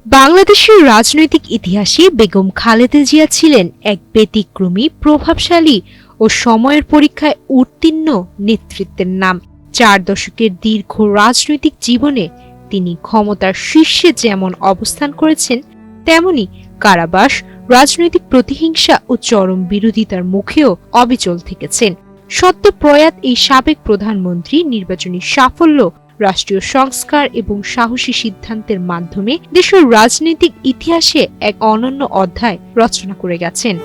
বাংলাদেশের রাজনৈতিক ইতিহাসে বেগম খালেদা জিয়া ছিলেন এক ব্যতিক্রমী, প্রভাবশালী ও সময়ের পরীক্ষায় উত্তীর্ণ নেতৃত্বের নাম। 4 দশকের দীর্ঘ রাজনৈতিক জীবনে তিনি ক্ষমতার শীর্ষে যেমন অবস্থান করেছেন, তেমনি কারাবাস, রাজনৈতিক প্রতিহিংসা ও চরম বিরোধিতার মুখেও অবিচল থেকেছেন। সদ্য প্রয়াত এই সাবেক প্রধানমন্ত্রী নির্বাচনী সাফল্য, রাষ্ট্রীয় সংস্কার এবং সাহসী সিদ্ধান্তের মাধ্যমে দেশের রাজনৈতিক ইতিহাসে এক অনন্য অধ্যায় রচনা করে গেছেন।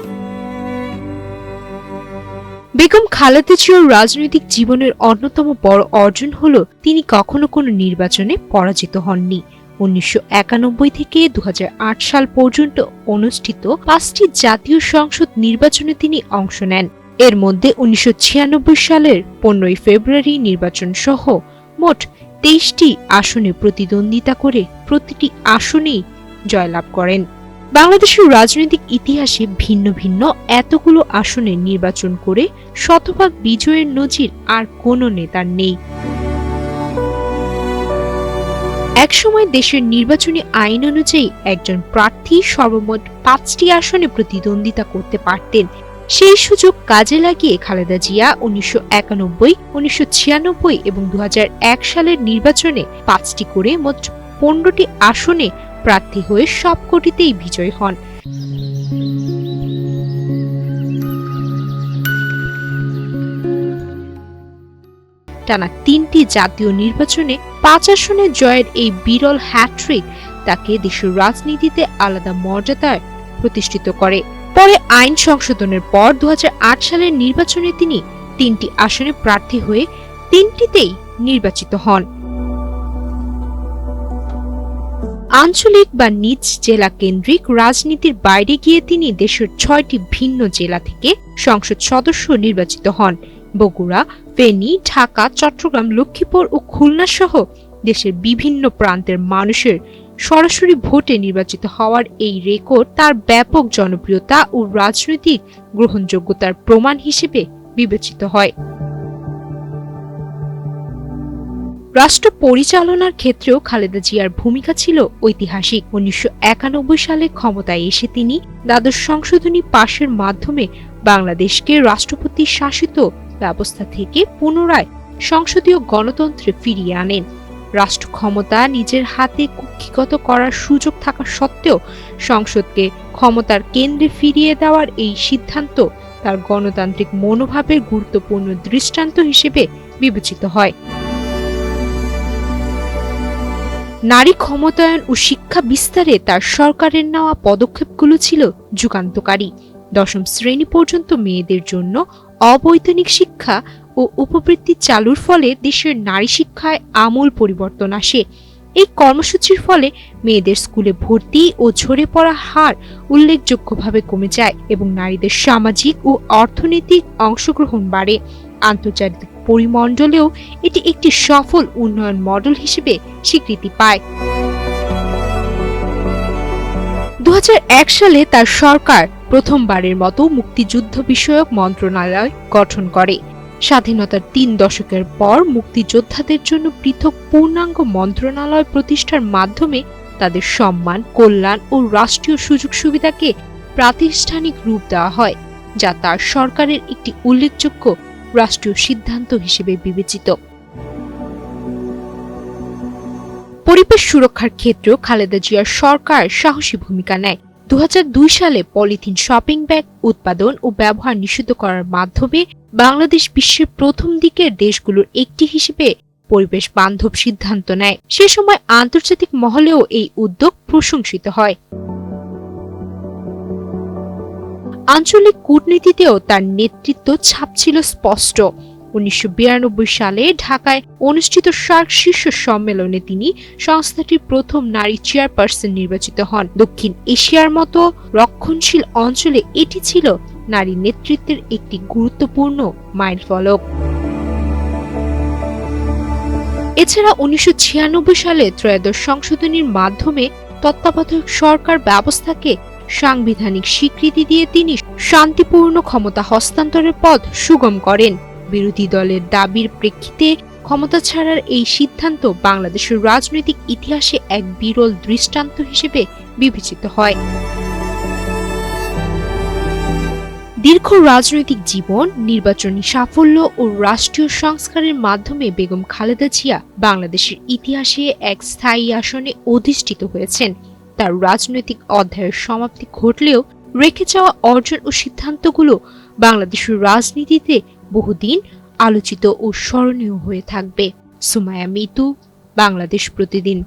বেগম খালেদা জিয়ার রাজনৈতিক জীবনের অন্যতম বড় অর্জন হল তিনি কখনো কোনো নির্বাচনে পরাজিত হননি। 1991 থেকে 2008 সাল পর্যন্ত অনুষ্ঠিত 5টি জাতীয় সংসদ নির্বাচনে তিনি অংশ নেন। এর মধ্যে 1996 সালের 15 ফেব্রুয়ারি নির্বাচন সহ মোট 23টি আসনে প্রতিদ্বন্দ্বিতা করে প্রতিটি আসনেই জয়লাভ করেন। বাংলাদেশের রাজনৈতিক ইতিহাসে ভিন্ন ভিন্ন এতগুলো আসনে নির্বাচন করে শতভাগ বিজয়ের নজির আর কোনো নেতার নেই। একসময় দেশের নির্বাচনী আইন অনুযায়ী একজন প্রার্থী সর্বমোট 5টি আসনে প্রতিদ্বন্দ্বিতা করতে পারতেন। সেই সুযোগ কাজে লাগিয়ে খালেদা জিয়া 1991, 1996 এবং 2001 সালের নির্বাচনে 5টি করে মোট 15টি আসনে প্রার্থী হয়ে সবকটিতেই বিজয়ী হন। টানা 3টি জাতীয় নির্বাচনে 5 আসনে জয়ের এই বিরল হ্যাট্রিক তাকে দেশের রাজনীতিতে আলাদা মর্যাদায় প্রতিষ্ঠিত করে। পরে আইন সংশোধনের পর 2008 সালের নির্বাচনে তিনি 3টি আসনে প্রার্থী হয়ে 3টিতেই নির্বাচিত হন। আঞ্চলিক বা নিজ জেলা কেন্দ্রিক রাজনীতির বাইরে গিয়ে তিনি দেশের 6টি ভিন্ন জেলা থেকে সংসদ সদস্য নির্বাচিত হন। বগুড়া, ফেনী, ঢাকা, চট্টগ্রাম, লক্ষ্মীপুর ও খুলনা সহ দেশের বিভিন্ন প্রান্তের মানুষের সরাসরি ভোটে নির্বাচিত হওয়ার এই রেকর্ড তার ব্যাপক জনপ্রিয়তা ও রাজনৈতিক গ্রহণযোগ্যতার প্রমাণ হিসেবে বিবেচিত হয়। রাষ্ট্র পরিচালনার ক্ষেত্রেও খালেদা জিয়ার ভূমিকা ছিল ঐতিহাসিক। 1991 সালে ক্ষমতায় এসে তিনি দ্বাদশ সংশোধনী পাশের মাধ্যমে বাংলাদেশকে রাষ্ট্রপতি শাসিত ব্যবস্থা থেকে পুনরায় সংসদীয় গণতন্ত্রে ফিরিয়ে আনেন। রাষ্ট্র ক্ষমতা নিজের হাতে কুক্ষিগত করার সুযোগ থাকা সত্ত্বেও সংসদকে ক্ষমতার কেন্দ্রে ফিরিয়ে দেওয়ার এই সিদ্ধান্ত তার গণতান্ত্রিক মনোভাবের গুরুত্বপূর্ণ দৃষ্টান্ত হিসেবে বিবেচিত হয়। নারী ক্ষমতায়ন ও শিক্ষা বিস্তারে তার সরকারের নেওয়া পদক্ষেপগুলো ছিল যুগান্তকারী। 10ম শ্রেণী পর্যন্ত মেয়েদের জন্য অবৈতনিক শিক্ষা ও উপবৃত্তি চালুর ফলে দেশের নারী শিক্ষায় আমূল পরিবর্তন আসে। এই কর্মসূচির ফলে মেয়েদের স্কুলে ভর্তি ও ঝরে পড়া হার উল্লেখযোগ্যভাবে কমে যায় এবং নারীদের সামাজিক ও অর্থনৈতিক অংশগ্রহণ বাড়ে। আন্তর্জাতিক পরিমণ্ডলেও এটি একটি সফল উন্নয়ন মডেল হিসেবে স্বীকৃতি পায়। 2001 সালে তার সরকার প্রথমবারের মতো মুক্তিযুদ্ধ বিষয়ক মন্ত্রণালয় গঠন করে। স্বাধীনতার 3 দশকের পর মুক্তিযোদ্ধাদের জন্য পৃথক পূর্ণাঙ্গ মন্ত্রণালয় প্রতিষ্ঠার মাধ্যমে তাদের সম্মান, কল্যাণ ও রাষ্ট্রীয় সুযোগ সুবিধাকে প্রাতিষ্ঠানিক রূপ দেওয়া হয়, যা তার সরকারের একটি উল্লেখযোগ্য রাষ্ট্রীয় সিদ্ধান্ত হিসেবে বিবেচিত। পরিবেশ সুরক্ষার ক্ষেত্রেও খালেদা জিয়ার সরকার সাহসী ভূমিকা নেয়। 2002 সালে পলিথিন শপিং ব্যাগ উৎপাদন ও ব্যবহার নিষিদ্ধ করার মাধ্যমে বাংলাদেশ বিশ্বের প্রথম দিকের দেশগুলোর একটি হিসেবে পরিবেশ বান্ধব সিদ্ধান্ত নেয়। সে সময় আন্তর্জাতিক মহলেও এই উদ্যোগ প্রশংসিত হয়। আঞ্চলিক কূটনীতিতেও তার নেতৃত্ব ছাপ ছিল স্পষ্ট। 1992 সালে ঢাকায় অনুষ্ঠিত সার্ক শীর্ষ সম্মেলনে তিনি সংস্থাটির প্রথম নারী চেয়ারপারসন নির্বাচিত হন। দক্ষিণ এশিয়ার মতো রক্ষণশীল অঞ্চলে এটি ছিল নারী নেতৃত্বের একটি গুরুত্বপূর্ণ মাইলফলক। এছাড়া 1996 সালে ত্রয়োদশ সংশোধনীর মাধ্যমে তত্ত্বাবধায়ক সরকার ব্যবস্থাকে সাংবিধানিক স্বীকৃতি দিয়ে তিনি শান্তিপূর্ণ ক্ষমতা হস্তান্তরের পথ সুগম করেন। বিরোধী দলের দাবির প্রেক্ষিতে ক্ষমতা ছাড়ার এই সিদ্ধান্ত বাংলাদেশের রাজনৈতিক ইতিহাসে এক বিরল দৃষ্টান্ত হিসেবে বিবেচিত হয়। দীর্ঘ রাজনৈতিক জীবন, নির্বাচনী সাফল্য ও রাষ্ট্রীয় সংস্কারের মাধ্যমে বেগম খালেদা জিয়া বাংলাদেশের ইতিহাসে এক স্থায়ী আসনে অধিষ্ঠিত হয়েছেন। তার রাজনৈতিক অধ্যায়ের সমাপ্তি ঘটলেও রেখে যাওয়া অর্জন ও সিদ্ধান্তগুলো বাংলাদেশের রাজনীতিতে বহুদিন আলোচিত ও স্মরণীয় হয়ে থাকবে। সুমাইয়া মিতু, বাংলাদেশ প্রতিদিন।